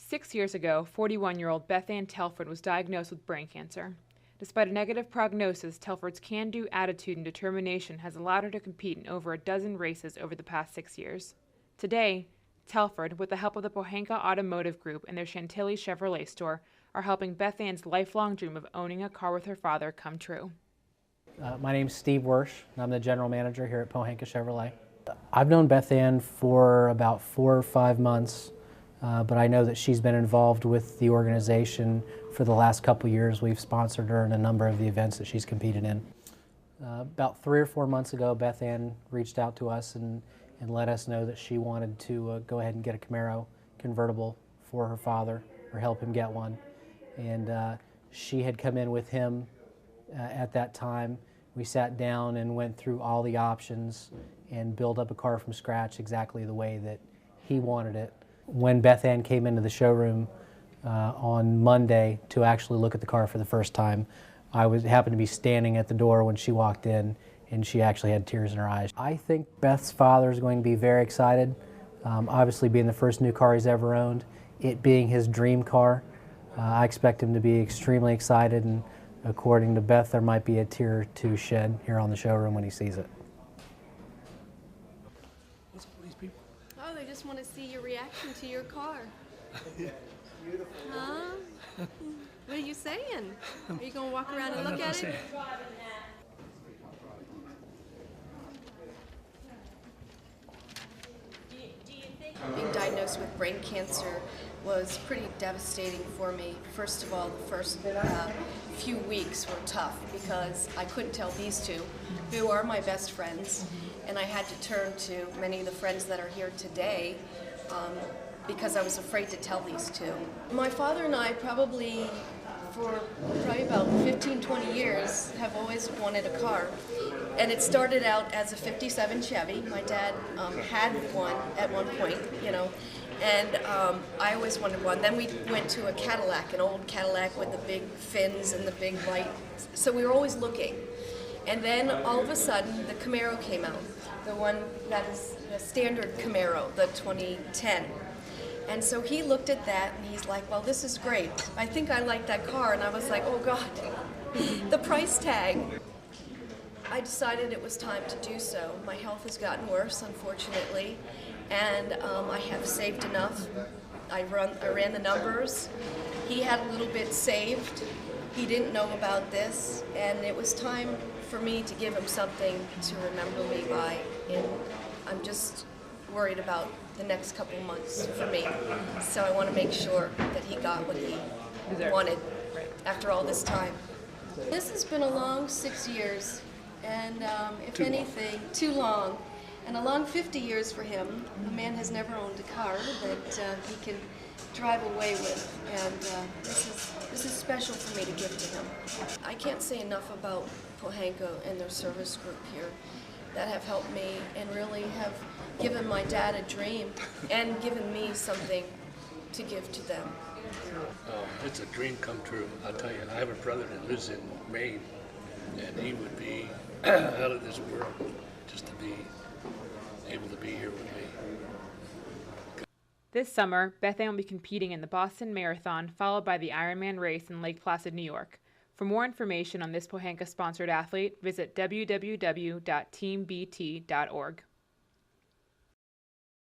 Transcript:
6 years ago, 41-year-old Beth Ann Telford was diagnosed with brain cancer. Despite a negative prognosis, Telford's can-do attitude and determination has allowed her to compete in over a dozen races over the past 6 years. Today, Telford, with the help of the Pohanka Automotive Group and their Chantilly Chevrolet store, are helping Beth Ann's lifelong dream of owning a car with her father come true. My name's Steve Wersch, and I'm the general manager here at Pohanka Chevrolet. I've known Beth Ann for about 4 or 5 months, but I know that she's been involved with the organization for the last couple years. We've sponsored her in a number of the events that she's competed in. About 3 or 4 months ago, Beth Ann reached out to us and let us know that she wanted to go ahead and get a Camaro convertible for her father, or help him get one. And she had come in with him at that time. We sat down and went through all the options and built up a car from scratch exactly the way that he wanted it. When Beth Ann came into the showroom on Monday to actually look at the car for the first time, I happened to be standing at the door when she walked in, and she actually had tears in her eyes. I think Beth's father is going to be very excited, obviously being the first new car he's ever owned, it being his dream car. I expect him to be extremely excited, and according to Beth, there might be a tear or two shed here on the showroom when he sees it. What's up with these people? Oh, they just want to see your reaction to your car. Yeah. Beautiful. Huh? What are you saying? Are you going to walk around and look at it? Being diagnosed with brain cancer was pretty devastating for me. First of all, the first few weeks were tough because I couldn't tell these two, who are my best friends, and I had to turn to many of the friends that are here today because I was afraid to tell these two. My father and I for about 15, 20 years have always wanted a car. And it started out as a 57 Chevy. My dad had one at one point, and I always wanted one. Then we went to a Cadillac, an old Cadillac with the big fins and the big light. So we were always looking. And then all of a sudden, the Camaro came out, the one that is the standard Camaro, the 2010. And so he looked at that and he's like, well, this is great. I think I like that car. And I was like, oh God, the price tag. I decided it was time to do so. My health has gotten worse, unfortunately, and I have saved enough. I ran the numbers. He had a little bit saved. He didn't know about this, and it was time for me to give him something to remember me by. And I'm just worried about the next couple months for me. So I want to make sure that he got what he wanted after all this time. This has been a long 6 years. And if anything, too long. And a long 50 years for him. A man has never owned a car that he can drive away with. And this is special for me to give to him. I can't say enough about Pohanka and their service group here that have helped me and really have given my dad a dream and given me something to give to them. It's a dream come true. I'll tell you, I have a brother that lives in Maine, and he would be out of this world just to be able to be here with me. This summer, Beth Ann will be competing in the Boston Marathon, followed by the Ironman race in Lake Placid, New York. For more information on this Pohanka-sponsored athlete, visit www.teambt.org.